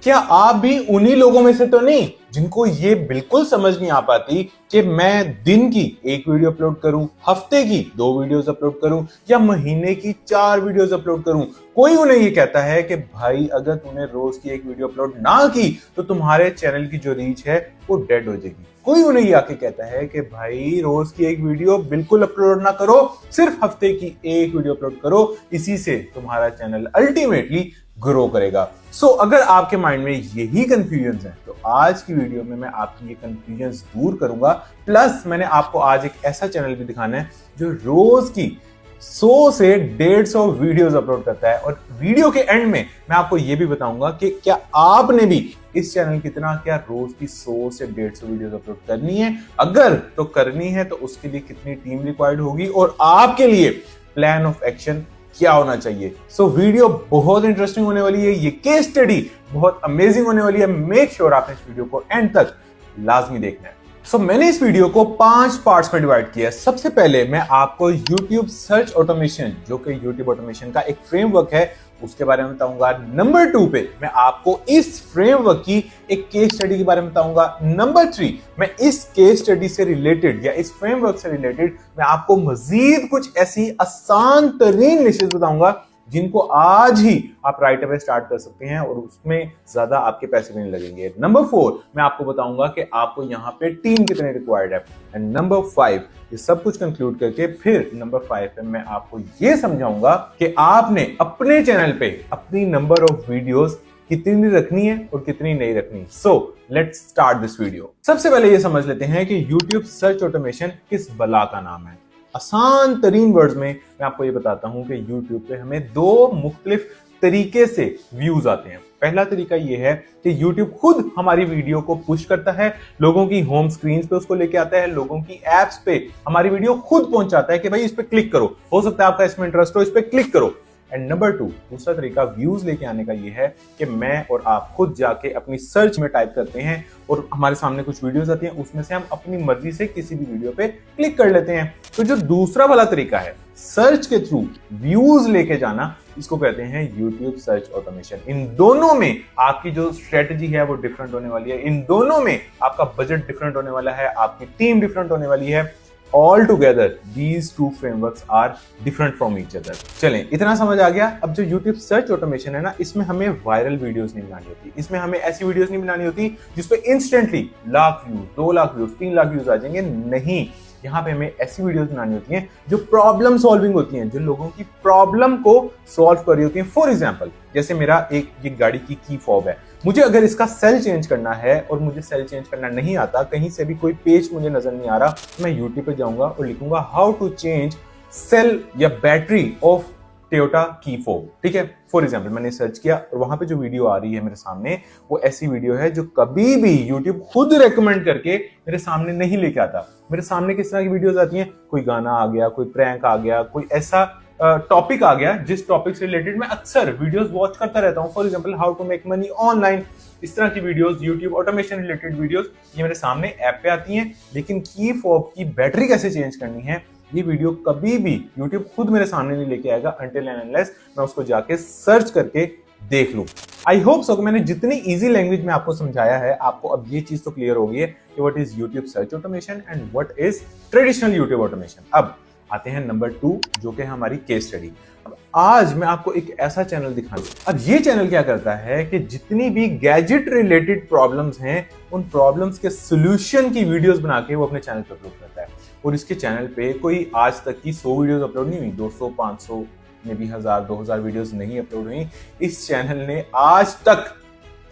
क्या आप भी उन्हीं लोगों में से तो नहीं जिनको ये बिल्कुल समझ नहीं आ पाती कि मैं दिन की एक वीडियो अपलोड करूं, हफ्ते की 2 वीडियोस अपलोड करूं या महीने की 4 वीडियोस अपलोड करूं? कोई उन्हें ये कहता है कि भाई अगर तूने रोज की एक वीडियो अपलोड ना की तो तुम्हारे चैनल की जो रीच है वो डेड हो जाएगी। कोई उन्हें ये आके कहता है कि भाई रोज की एक वीडियो बिल्कुल अपलोड ना करो, सिर्फ हफ्ते की एक वीडियो अपलोड करो, इसी से तुम्हारा चैनल अल्टीमेटली ग्रो करेगा। सो अगर आपके माइंड में यही कंफ्यूजन है तो आज की वीडियो में मैं आपकी ये कंफ्यूजन दूर करूंगा। प्लस मैंने आपको आज एक ऐसा चैनल भी दिखाना है जो रोज की 100 से 150 वीडियोस अपलोड करता है, और वीडियो के एंड में मैं आपको ये भी बताऊंगा कि क्या आपने भी इस चैनल की तरह क्या रोज की 100 से 150 वीडियोस अपलोड करनी है। अगर तो करनी है तो उसके लिए कितनी टीम रिक्वायर्ड होगी और आपके लिए प्लान ऑफ एक्शन क्या होना चाहिए। सो वीडियो बहुत इंटरेस्टिंग होने वाली है, ये केस स्टडी बहुत अमेजिंग होने वाली है। मेक श्योर आपने इस वीडियो को एंड तक लाजमी देखना है। सो मैंने इस वीडियो को 5 पार्ट्स में डिवाइड किया है। सबसे पहले मैं आपको YouTube सर्च ऑटोमेशन, जो कि YouTube ऑटोमेशन का एक फ्रेमवर्क है, उसके बारे में बताऊंगा। नंबर 2 पे मैं आपको इस फ्रेमवर्क की एक केस स्टडी के बारे में बताऊंगा। नंबर 3 मैं इस केस स्टडी से रिलेटेड या इस फ्रेमवर्क से रिलेटेड मैं आपको मजीद कुछ ऐसी आसान तरीन निशेस बताऊंगा जिनको आज ही आप राइट अवे स्टार्ट कर सकते हैं और उसमें ज्यादा आपके पैसे भी नहीं लगेंगे। नंबर 4 मैं आपको बताऊंगा कि आपको यहाँ पे टीम कितने रिक्वायर्ड है। एंड नंबर 5 ये सब कुछ कंक्लूड करके फिर नंबर 5 पे मैं आपको ये समझाऊंगा कि आपने अपने चैनल पे अपनी नंबर ऑफ वीडियोस कितनी रखनी है और कितनी नहीं रखनी। So let's start this video. सबसे पहले ये समझ लेते हैं कि YouTube सर्च ऑटोमेशन किस बला का नाम है। आसान तरीन वर्ड्स में मैं आपको ये बताता हूं कि YouTube पे हमें 2 मुख्तलिफ तरीके से व्यूज आते हैं। पहला तरीका ये है कि YouTube खुद हमारी वीडियो को पुश करता है, लोगों की होम स्क्रीन पे उसको लेके आता है, लोगों की एप्स पे हमारी वीडियो खुद पहुंचाता है कि भाई इस पे क्लिक करो, हो सकता है आपका इसमें इंटरेस्ट हो, इस पे क्लिक करो। एंड नंबर 2 दूसरा तरीका व्यूज लेके आने का ये है कि मैं और आप खुद जाके अपनी सर्च में टाइप करते हैं और हमारे सामने कुछ वीडियोस आती हैं, उसमें से हम अपनी मर्जी से किसी भी वीडियो पे क्लिक कर लेते हैं। तो जो दूसरा वाला तरीका है सर्च के थ्रू व्यूज लेके जाना, इसको कहते हैं YouTube सर्च ऑटोमेशन। इन दोनों में आपकी जो स्ट्रेटजी है वो डिफरेंट होने वाली है, इन दोनों में आपका बजट डिफरेंट होने वाला है, आपकी टीम डिफरेंट होने वाली है। All together, these 2 frameworks are different from each other. चलें, इतना समझ आ गया। अब जो YouTube सर्च ऑटोमेशन है ना, इसमें हमें वायरल वीडियोस नहीं बनानी होती, इसमें हमें ऐसी वीडियोस नहीं बनानी होती जिसपे instantly lakh views, 2 lakh views, 3 lakh views आ जाएंगे। नहीं, यहाँ पे हमें ऐसी वीडियोस बनानी होती हैं जो प्रॉब्लम सॉल्विंग होती हैं, जो लोगों की प्रॉब्लम को सॉल्व कर रही होती हैं। फॉर एग्जांपल, जैसे मेरा एक ये गाड़ी की फॉब है, मुझे अगर इसका सेल चेंज करना है और मुझे सेल चेंज करना नहीं आता, कहीं से भी कोई पेज मुझे नजर नहीं आ रहा, तो मैं YouTube पे जाऊंगा और लिखूंगा हाउ टू चेंज सेल या बैटरी ऑफ टोयोटा की फोब। ठीक है, फॉर एग्जांपल मैंने सर्च किया और वहां पे जो वीडियो आ रही है मेरे सामने, वो ऐसी वीडियो है जो कभी भी YouTube खुद रेकमेंड करके मेरे सामने नहीं लेके आता। मेरे सामने किस तरह की वीडियोस आती हैं, कोई गाना आ गया, कोई प्रैंक आ गया, कोई ऐसा टॉपिक आ गया जिस टॉपिक से रिलेटेड मैं अक्सर वीडियोस वॉच करता रहता हूं। For example how to make money online, इस तरह की videos, YouTube automation related videos, ये मेरे सामने ऐप पे आती हैं। लेकिन की फॉब की बैटरी कैसे चेंज करनी है, ये वीडियो कभी भी YouTube खुद मेरे सामने नहीं लेके आएगा अनटिल एंड अनलेस मैं उसको जाके सर्च करके देख लूं। आई होप सो कि मैंने जितनी इजी लैंग्वेज में आपको समझाया है, आपको अब ये चीज तो क्लियर हो गई है कि what is YouTube search automation and what is traditional YouTube automation. अब आते हैं नंबर 2, जो कि हमारी केस स्टडी। अब आज मैं आपको एक ऐसा चैनल दिखाऊंगा। अब ये चैनल क्या करता है कि जितनी भी गैजेट रिलेटेड प्रॉब्लम्स हैं, उन प्रॉब्लम्स के सोल्यूशन की वीडियोस बना के वो अपने चैनल पे अपलोड करता है। और इसके चैनल पे कोई आज तक की 100 वीडियोस अपलोड नहीं हुई, 200, 500 में भी 1000, 2000 वीडियोस नहीं अपलोड हुई। इस चैनल ने आज तक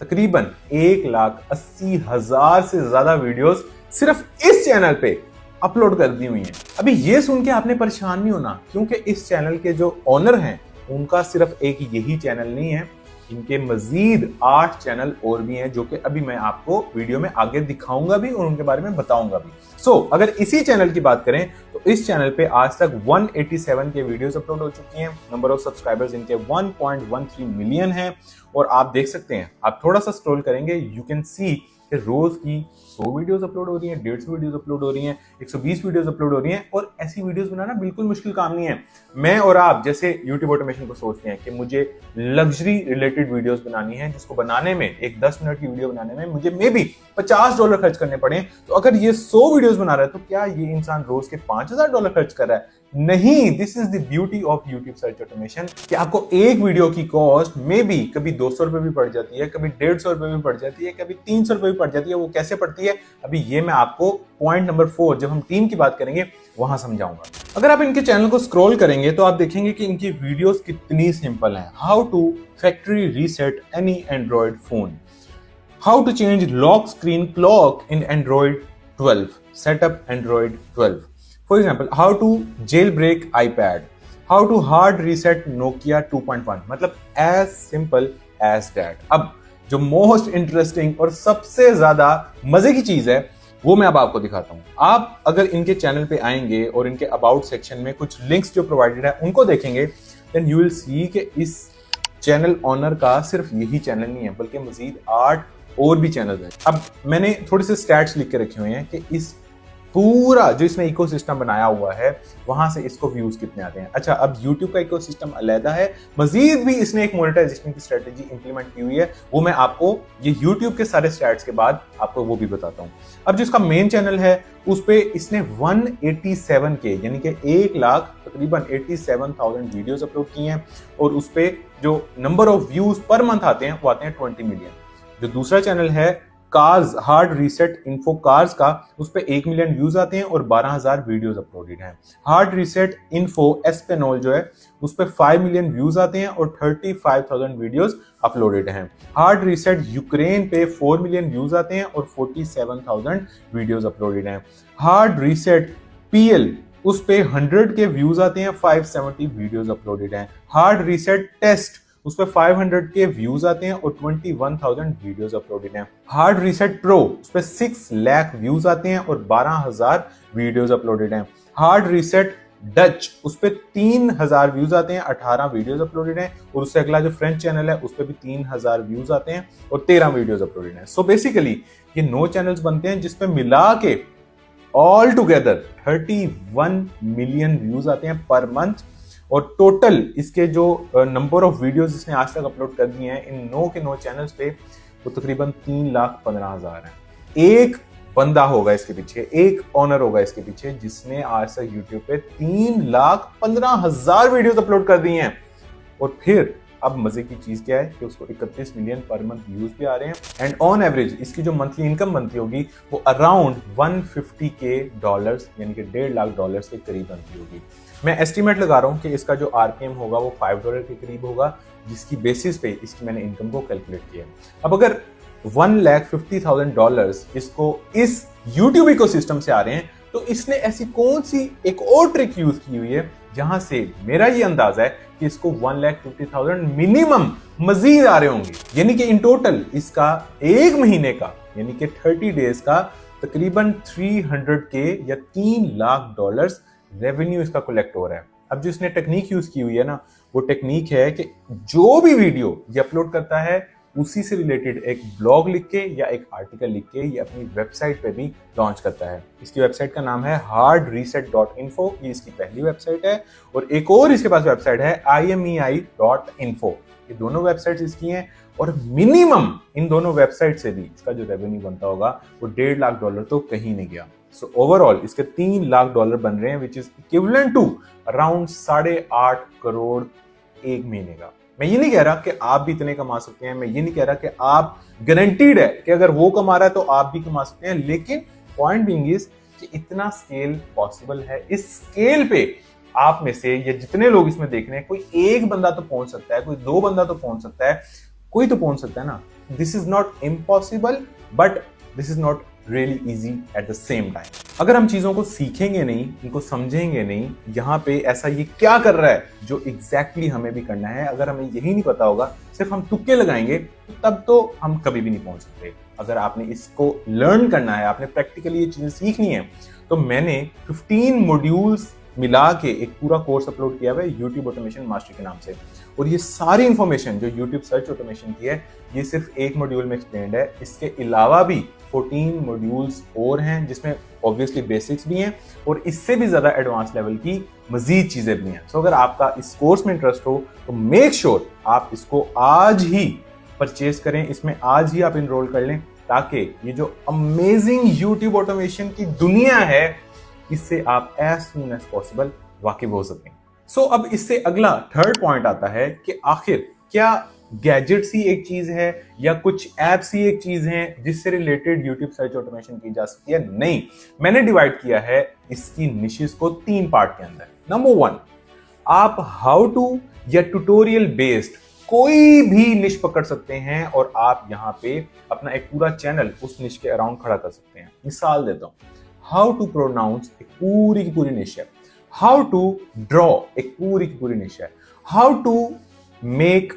तकरीबन 1,80,000 से ज्यादा वीडियोस सिर्फ इस चैनल पे अपलोड कर दी हुई हैं। अभी ये सुन के आपने परेशान नहीं होना, क्योंकि इस चैनल के जो ओनर हैं उनका सिर्फ एक यही चैनल नहीं है, इनके मजीद 8 चैनल और भी हैं, जो कि अभी मैं आपको वीडियो में आगे दिखाऊंगा भी और उनके बारे में बताऊंगा भी। सो अगर इसी चैनल की बात करें तो इस चैनल पे आज तक 187 के वीडियोस अपलोड हो चुकी हैं। नंबर ऑफ सब्सक्राइबर्स इनके 1.13 मिलियन है और आप देख सकते हैं, आप थोड़ा सा स्क्रॉल करेंगे, यू कैन सी कि रोज की 100 वीडियोस अपलोड हो रही हैं, 150 वीडियोस अपलोड हो रही हैं, 120 वीडियोस अपलोड हो रही हैं। और ऐसी वीडियोस बनाना बिल्कुल मुश्किल काम नहीं है। मैं और आप जैसे यूट्यूब ऑटोमेशन को सोचते हैं कि मुझे लग्जरी रिलेटेड वीडियोस बनानी है, जिसको बनाने में एक 10 मिनट की वीडियो बनाने में मुझे मे बी $50 खर्च करने पड़े, तो अगर ये 100 वीडियोस बना रहा है तो क्या ये इंसान रोज के $5000 खर्च कर रहा है? नहीं। This is the beauty of YouTube search automation कि आपको एक वीडियो की कॉस्ट मे बी कभी 200 रुपए भी पड़ जाती है, कभी 150 रुपए भी पड़ जाती है, कभी 300 रुपए भी पड़ जाती है। वो कैसे पड़ती है, अभी ये मैं आपको पॉइंट नंबर 4 जब हम टीम की बात करेंगे वहां समझाऊंगा। अगर आप इनके चैनल को स्क्रॉल करेंगे तो आप देखेंगे कि इनकी वीडियोस कितनी सिंपल हैं। How to factory reset any Android phone, how to change lock screen clock in Android 12, setup Android 12। For example, how to jailbreak iPad, how to hard reset Nokia 2.1, मतलब as simple as that। अब जो most interesting और सबसे ज्यादा मजे की चीज है वो मैं अब आपको दिखाता हूं। आप अगर इनके चैनल पे आएंगे और इनके अबाउट सेक्शन में कुछ लिंक्स जो प्रोवाइडेड है उनको देखेंगे, देन यू विल सी कि इस चैनल ऑनर का सिर्फ यही चैनल नहीं है बल्कि मजीद 8 और भी चैनल है। अब मैंने थोड़े से स्टैट्स लिख के रखे हुए हैं कि इस पूरा जो इसने इकोसिस्टम बनाया हुआ है वहां से इसको व्यूज कितने आते हैं। अच्छा, अब YouTube का इकोसिस्टम अलग है, मजीद भी इसने एक मोनेटाइजेशन की स्ट्रेटेजी इंप्लीमेंट की हुई है, वो मैं आपको ये YouTube के सारे स्टैट्स के बाद आपको वो भी बताता हूं। अब जो इसका मेन चैनल है उस पे इसने 187 के यानी कि 1 लाख तकरीबन 87,000 वीडियोस अपलोड की हैं और उस पे जो number of views per month आते हैं वो आते हैं 20 मिलियन। जो दूसरा चैनल है cars hard reset info cars का, उस पे 1 मिलियन व्यूज आते हैं और 12,000 वीडियोस अपलोडेड हैं। हार्ड रीसेट इन्फो एस्पेनोल जो है उस पे 5 मिलियन व्यूज आते हैं और 35,000 वीडियोस अपलोडेड हैं। हार्ड रीसेट यूक्रेन पे 4 मिलियन व्यूज आते हैं और 47,000 वीडियोस अपलोडेड हैं। हार्ड रीसेट पीएल उस पे 100 के व्यूज आते हैं, 570 वीडियोस अपलोडेड हैं। हार्ड रीसेट टेस्ट उस पे 500 के व्यूज आते हैं और 21,000 वीडियोस अपलोडेड हैं। हार्ड रीसेट प्रो उस पे 6 लाख व्यूज आते हैं और 12,000 वीडियोस अपलोडेड हैं। हार्ड रीसेट डच उस पे 3,000 व्यूज आते हैं, 18 वीडियोस अपलोडेड हैं और उससे अगला जो फ्रेंच चैनल है उस पे भी 3,000 व्यूज आते हैं और 13 वीडियोस अपलोडेड हैं। सो बेसिकली ये 9 चैनल्स बनते हैं जिसपे मिला के ऑल टुगेदर 31 मिलियन व्यूज आते हैं पर मंथ और टोटल इसके जो नंबर ऑफ वीडियोस इसने आज तक अपलोड कर दिए हैं इन 9 के 9 चैनल्स पे वो तकरीबन 3,15,000 है। एक बंदा होगा इसके पीछे, एक ऑनर होगा इसके पीछे जिसने आज तक यूट्यूब पे 3,15,000 वीडियोस अपलोड कर दी हैं। और फिर अब मजे की चीज क्या है कि उसको 31 मिलियन पर मंथ व्यूज भी आ रहे हैं एंड ऑन एवरेज इसकी जो मंथली इनकम बनती होगी वो अराउंड 150 के डॉलर्स यानी कि $1.5 लाख के करीब बनती होगी। मैं एस्टिमेट लगा रहा हूँ कि इसका जो आरपीएम होगा वो $5 के करीब होगा, जिसकी बेसिस पे इसकी मैंने इनकम को कैलकुलेट किया। अब अगर $1,50,000 इसको इस यूट्यूब इकोसिस्टम से आ रहे हैं तो इसने ऐसी कौन सी एक और ट्रिक यूज की हुई है जहां से मेरा ये अंदाजा है कि इसको 1,50,000 मिनिमम मजीद आ रहे होंगे। यानी कि इन टोटल इसका एक महीने का यानी कि 30 डेज का तकरीबन 300 के या $3 लाख रेवेन्यू इसका कलेक्ट हो रहा है। अब जो इसने टेक्निक यूज की हुई है ना, वो टेक्निक है कि जो भी वीडियो ये अपलोड करता है उसी से रिलेटेड एक ब्लॉग लिख के या एक आर्टिकल लिख के ये अपनी वेबसाइट पे भी लॉन्च करता है। इसकी वेबसाइट का नाम है hardreset.info, ये इसकी पहली वेबसाइट है और एक और इसके पास वेबसाइट है imei.info। ये दोनों वेबसाइट्स इसकी हैं और मिनिमम इन दोनों वेबसाइट से भी इसका जो रेवेन्यू बनता होगा वो $1.5 लाख तो कहीं नहीं गया। सो ओवरऑल इसके $3 लाख बन रहे हैं which is equivalent to around 8.5 crore एक महीने का। मैं ये नहीं कह रहा कि आप भी इतने कमा सकते हैं, मैं ये नहीं कह रहा कि आप गारंटीड है कि अगर वो कमा रहा है तो आप भी कमा सकते हैं, लेकिन पॉइंट बीइंग इज कि इतना स्केल पॉसिबल है। इस स्केल पे आप में से ये जितने लोग इसमें देख रहे हैं, कोई एक बंदा तो पहुंच सकता है, कोई 2 बंदा तो पहुंच सकता है, कोई तो पहुंच सकता है ना। This is not impossible but this is not really easy at the same time. अगर हम चीजों को सीखेंगे नहीं, इनको समझेंगे नहीं, यहाँ पे ऐसा ये क्या कर रहा है जो एग्जैक्टली हमें भी करना है, अगर हमें यही नहीं पता होगा, सिर्फ हम तुक्के लगाएंगे तो तब तो हम कभी भी नहीं पहुंच सकते। अगर आपने इसको लर्न करना है, आपने प्रैक्टिकली ये चीजें सीखनी है, तो मैंने 15 मॉड्यूल्स मिला के एक पूरा कोर्स अपलोड किया हुआ है यूट्यूब ऑटोमेशन मास्टर के नाम से। और ये सारी इंफॉर्मेशन जो YouTube सर्च ऑटोमेशन की है ये सिर्फ एक मॉड्यूल में एक्सप्लेन्ड है। इसके अलावा भी 14 मॉड्यूल्स और हैं जिसमें ऑब्वियसली बेसिक्स भी हैं और इससे भी ज़्यादा एडवांस लेवल की मजीद चीज़ें भी हैं। सो अगर आपका इस कोर्स में इंटरेस्ट हो तो मेक श्योर आप इसको आज ही परचेज करें, इसमें आज ही आप इनरोल कर लें ताकि ये जो अमेजिंग YouTube ऑटोमेशन की दुनिया है इससे आप एज सून एज पॉसिबल वाकिफ हो सकें। सो अब इससे अगला थर्ड पॉइंट आता है कि आखिर क्या गैजेट्स ही एक चीज है या कुछ एप्स ही एक चीज है जिससे रिलेटेड YouTube सर्च ऑटोमेशन की जा सकती है? नहीं, मैंने डिवाइड किया है इसकी निशेस को 3 पार्ट के अंदर। नंबर 1, आप हाउ टू या ट्यूटोरियल बेस्ड कोई भी निश पकड़ सकते हैं और आप यहाँ पे अपना एक पूरा चैनल उस निश के अराउंड खड़ा कर सकते हैं। मिसाल देता हूं, हाउ टू प्रोनाउंस एक पूरी की पूरी निश है, हाउ टू ड्रॉ एक पूरी की पूरी निश है, how to make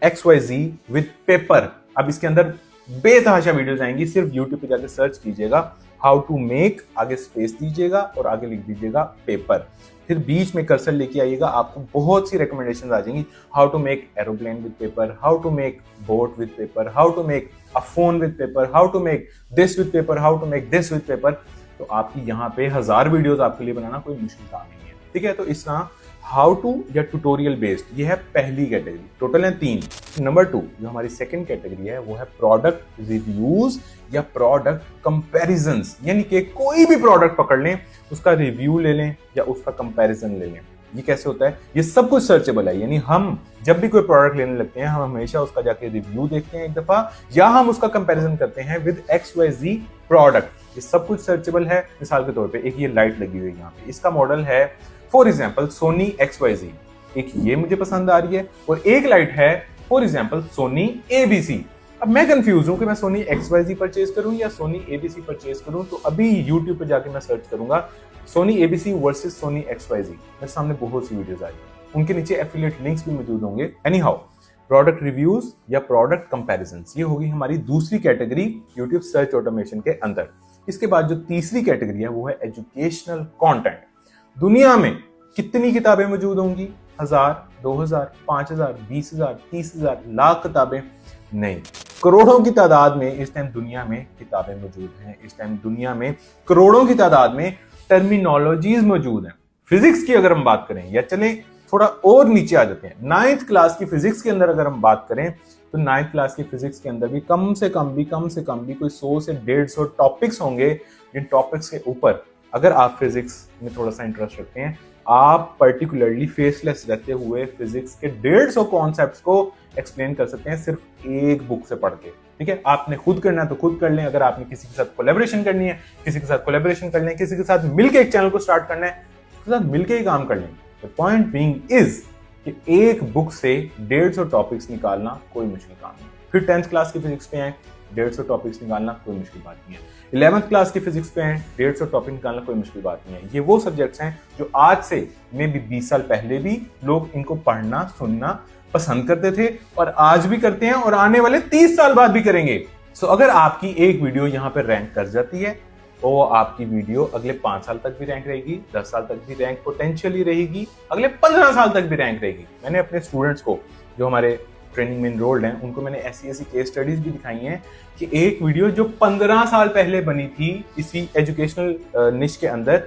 XYZ with paper. अब इसके अंदर बेतहाशा वीडियोस आएंगी, सिर्फ YouTube पे जाकर सर्च कीजिएगा हाउ टू मेक, आगे स्पेस दीजिएगा और आगे लिख दीजिएगा पेपर, फिर बीच में कर्सर लेके आइएगा, आपको बहुत सी रिकमेंडेशंस आ जाएंगी। How to make aeroplane with paper, how to make boat with paper, how to make a phone with paper, how to make this with paper, how to make this with paper. तो आपकी यहाँ पे 1000 videos आपके लिए बनाना कोई मुश्किल काम नहीं है, ठीक है। तो इस तरह हाउ टू या ट्यूटोरियल बेस्ड, ये है पहली कैटेगरी। टोटल है 3। नंबर 2 जो हमारी सेकंड कैटेगरी है वो है प्रोडक्ट रिव्यूज या प्रोडक्ट कंपैरिजंस, यानी कि कोई भी प्रोडक्ट पकड़ लें, उसका रिव्यू ले लें या उसका कंपैरिजन ले लें। ये कैसे होता है? ये सब कुछ सर्चेबल है, यानी हम जब भी कोई प्रोडक्ट लेने लगते हैं हम हमेशा उसका जाके रिव्यू देखते हैं एक दफा, या हम उसका कंपैरिजन करते हैं विद XYZ प्रोडक्ट। ये सब कुछ सर्चेबल है। मिसाल के तौर पे एक ये लाइट लगी हुई है यहाँ पे, इसका मॉडल है फॉर एग्जाम्पल सोनी XYZ, एक ये मुझे पसंद आ रही है, और एक लाइट है फॉर एग्जाम्पल सोनी ABC। अब मैं कंफ्यूज हूं कि मैं सोनी XYZ परचेज करूं या सोनी ABC परचेज करूं, तो अभी YouTube पे जाके मैं सर्च करूंगा Sony ABC versus Sony XYZ। मेरे सामने बहुत सी वीडियोस आ जाएंगी, उनके नीचे एफिलिएट लिंक्स भी मौजूद होंगे। एनी हाउ, प्रोडक्ट रिव्यूज या प्रोडक्ट कंपैरिजंस, ये होगी हमारी दूसरी कैटेगरी YouTube सर्च ऑटोमेशन के अंदर। इसके बाद जो तीसरी कैटेगरी है वो है एजुकेशनल कंटेंट। दुनिया में कितनी किताबें मौजूद होंगी? 1000, 2000, 5000, 20000, 30000, लाख किताबें नहीं, करोड़ों की तादाद में इस टाइम दुनिया में किताबें मौजूद हैं। इस टाइम दुनिया में करोड़ों की तादाद में टर्मिनोलॉजीज मौजूद हैं। फिजिक्स की अगर हम बात करें, या चलें थोड़ा और नीचे आ जाते हैं, 9th क्लास की फिजिक्स के अंदर अगर हम बात करें तो 9th क्लास की फिजिक्स के अंदर भी कम से कम भी कोई 100 से 150 टॉपिक्स होंगे, जिन टॉपिक्स के ऊपर अगर आप फिजिक्स में थोड़ा सा इंटरेस्ट रखते हैं, आप पर्टिकुलरली फेसलेस रहते हुए फिजिक्स के 150 कॉन्सेप्ट्स को एक्सप्लेन कर सकते हैं सिर्फ एक बुक से पढ़ के, ठीक है। आपने खुद करना है तो खुद कर लें, अगर आपने किसी के साथ कोलैबोरेशन करनी है किसी के साथ कोलैबोरेशन कर लें, किसी के साथ मिलकर एक चैनल को स्टार्ट करना है उसके साथ मिलकर ही काम कर लें। द पॉइंट बीइंग इज कि एक बुक से 150 टॉपिक्स निकालना कोई मुश्किल काम नहीं। फिर 10th क्लास की फिजिक्स पे आए, 150 टॉपिक्स निकालना कोई मुश्किल बात नहीं है। 11th क्लास की फिजिक्स पे हैं, 150 टॉपिक निकालना कोई मुश्किल बात नहीं है। ये वो सब्जेक्ट्स हैं जो आज से मे भी 20 साल पहले भी लोग इनको पढ़ना सुनना पसंद करते थे और आज भी करते हैं और आने वाले 30 साल बाद भी करेंगे। सो अगर आपकी एक वीडियो यहाँ पे रैंक कर जाती है तो आपकी वीडियो अगले 5 साल तक भी रैंक रहेगी, 10 साल तक भी रैंक पोटेंशियली रहेगी, अगले 15 साल तक भी रैंक रहेगी। मैंने अपने स्टूडेंट्स को जो हमारे ट्रेनिंग में इनरोल्ड हैं उनको मैंने ऐसी केस स्टडीज भी दिखाई हैं कि एक वीडियो जो 15 साल पहले बनी थी इसी एजुकेशनल निश के अंदर,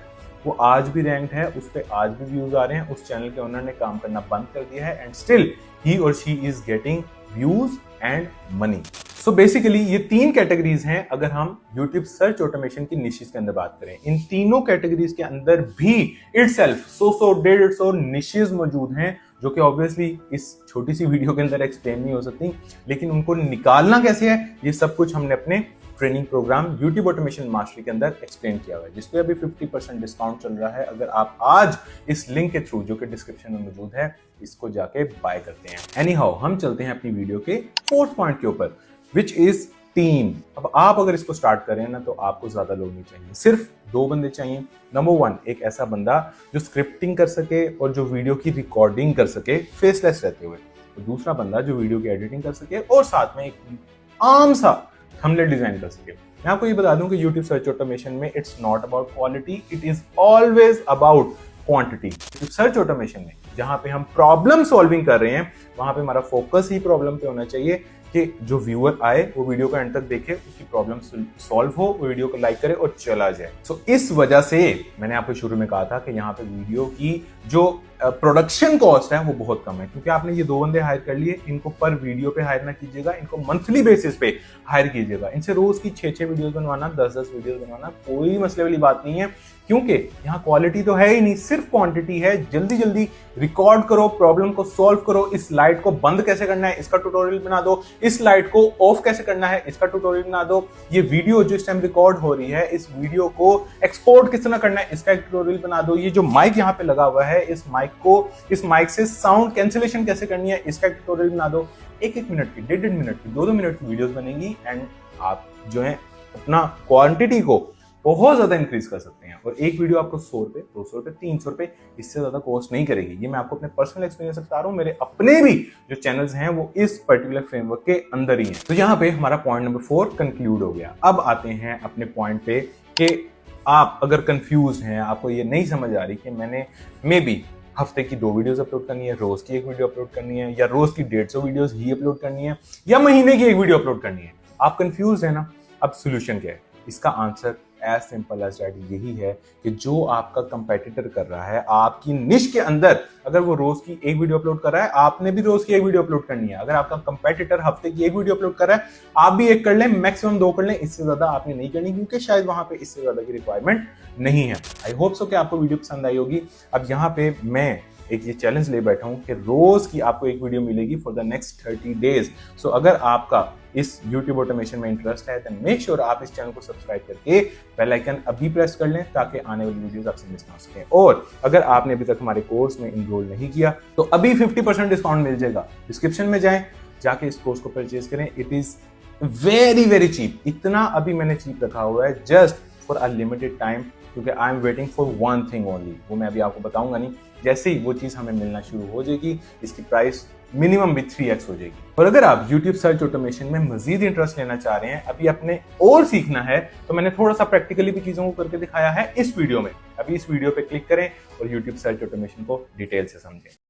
वो आज भी रैंक्ड है, उस पर आज भी व्यूज आ रहे हैं। उस चैनल के ओनर ने काम करना बंद कर दिया है एंड स्टिल ही और she is getting views and money. So basically ये 3 कैटेगरीज हैं अगर हम YouTube सर्च ऑटोमेशन की निशेस के अंदर बात करें। इन तीनों कैटेगरीज के अंदर भी इटसेल्फ 100-150 निशेस मौजूद हैं जो कि ऑब्वियसली इस छोटी सी वीडियो के अंदर एक्सप्लेन नहीं हो सकती, लेकिन उनको निकालना कैसे है ये सब कुछ हमने अपने training program YouTube automation mastery के अंदर एक्सप्लेन किया हुआ है, जिसपे अभी 50% डिस्काउंट चल रहा है। अगर आप आज इस लिंक के थ्रू जो कि डिस्क्रिप्शन में मौजूद है इसको जाके बाय करते हैं। एनी हाउ, हम चलते हैं अपनी वीडियो के 4th पॉइंट के ऊपर, विच इज टीम। अब आप अगर इसको स्टार्ट करें ना तो आपको ज्यादा लोग नहीं चाहिए, सिर्फ 2 बंदे चाहिए। नंबर 1 एक ऐसा बंदा जो स्क्रिप्टिंग कर सके और जो वीडियो की रिकॉर्डिंग कर सके फेसलेस रहते हुए, तो दूसरा बंदा जो वीडियो की एडिटिंग कर सके और साथ में एक आम सा थंबनेल डिजाइन कर सके। मैं आपको ये बता दूं कि YouTube सर्च ऑटोमेशन में it's not about quality, it is always about quantity. Search automation में जहां पे हम प्रॉब्लम सॉल्विंग कर रहे हैं, वहां पे हमारा फोकस ही प्रॉब्लम पे होना चाहिए कि जो व्यूअर आए वो वीडियो का एंड तक देखे, उसकी प्रॉब्लम सॉल्व हो, वो वीडियो को लाइक करे और चला जाए। सो इस वजह से मैंने आपको शुरू में कहा था कि यहाँ पे वीडियो की जो प्रोडक्शन कॉस्ट है वो बहुत कम है, क्योंकि आपने ये 2 बंदे हायर कर लिए, इनको पर वीडियो पे हायर ना कीजिएगा, इनको मंथली बेसिस पे हायर कीजिएगा। इनसे रोज की 6-6 वीडियोस बनवाना, 10-10 वीडियोस बनवाना कोई मसले वाली बात नहीं है, क्योंकि यहाँ क्वालिटी तो है ही नहीं, सिर्फ क्वांटिटी है। जल्दी जल्दी रिकॉर्ड करो, प्रॉब्लम को सॉल्व करो, इस लाइट को बंद कैसे करना है इसका ट्यूटोरियल बना दो, इस लाइट को ऑफ कैसे करना है इसका ट्यूटोरियल बना दो, ये वीडियो जो इस टाइम रिकॉर्ड हो रही है इस वीडियो को एक्सपोर्ट किस तरह करना है इसका एक ट्यूटोरियल बना दो, ये जो माइक यहाँ पे लगा हुआ है इस माइक से साउंड कैंसिलेशन कैसे करनी है इसका एक ट्यूटोरियल बना दो। 1-1 मिनट की, 1.5 मिनट की, 2-2 मिनट की वीडियोस बनेंगी एंड आप जो है अपना क्वांटिटी को बहुत ज्यादा इंक्रीज कर सकते हैं। और एक वीडियो आपको 100 रुपए, 200 रुपए, 300 रुपए, इससे ज्यादा कॉस्ट नहीं करेगी। ये मैं आपको अपने पर्सनल एक्सपीरियंस से बता रहा हूँ, मेरे अपने भी जो चैनल्स हैं वो इस पर्टिकुलर फ्रेमवर्क के अंदर ही हैं। तो यहाँ पे हमारा पॉइंट नंबर 4 कंक्लूड हो गया। अब आते हैं अपने पॉइंट पे कि आप अगर कंफ्यूज हैं, आपको ये नहीं समझ आ रही कि मैंने मे बी हफ्ते की 2 वीडियोस अपलोड करनी है, रोज की 1 वीडियो अपलोड करनी है, या रोज की 150 वीडियोस ही अपलोड करनी है, या महीने की 1 वीडियो अपलोड करनी है, आप कंफ्यूज है ना। अब सोल्यूशन क्या है? इसका answer as simple as that यही है कि जो आपका कंपेटिटर कर रहा है आपकी निश के अंदर, अगर वो रोज की 1 वीडियो अपलोड कर रहा है, आपने भी रोज की 1 वीडियो अपलोड करनी है। अगर आपका कंपेटिटर हफ्ते की 1 वीडियो अपलोड कर रहा है, आप भी 1 कर लें, मैक्सिमम 2 कर लें, इससे ज्यादा आपने नहीं करनी, क्योंकि शायद वहां पे इससे ज्यादा की रिक्वायरमेंट नहीं है। आई होप सो कि आपको वीडियो पसंद आई होगी। अब यहाँ पे मैं एक ये चैलेंज ले बैठा हूं कि रोज की आपको 1 वीडियो मिलेगी फॉर द नेक्स्ट 30 डेज। सो अगर आपका इस YouTube ऑटोमेशन में इंटरेस्ट है तो मेक श्योर आप इस चैनल को सब्सक्राइब करके बेल आइकन अभी प्रेस कर लें, ताकि आने वाली वीडियोस आपसे मिस ना हो सके। और अगर आपने अभी तक हमारे कोर्स में इनरोल नहीं किया तो अभी 50% डिस्काउंट मिल जाएगा। डिस्क्रिप्शन में जाएं, जाके इस कोर्स को परचेज करें। It is very very cheap. इतना अभी मैंने चीप रखा हुआ है just for a limited time, क्योंकि I am waiting for one thing only. वो मैं अभी आपको बताऊंगा नहीं, जैसे ही वो चीज हमें मिलना शुरू हो जाएगी इसकी प्राइस मिनिमम भी 3x हो जाएगी। और अगर आप YouTube सर्च ऑटोमेशन में मजीद इंटरेस्ट लेना चाह रहे हैं, अभी अपने और सीखना है, तो मैंने थोड़ा सा प्रैक्टिकली भी चीजों को करके दिखाया है इस वीडियो में। अभी इस वीडियो पे क्लिक करें और YouTube सर्च ऑटोमेशन को डिटेल से समझें।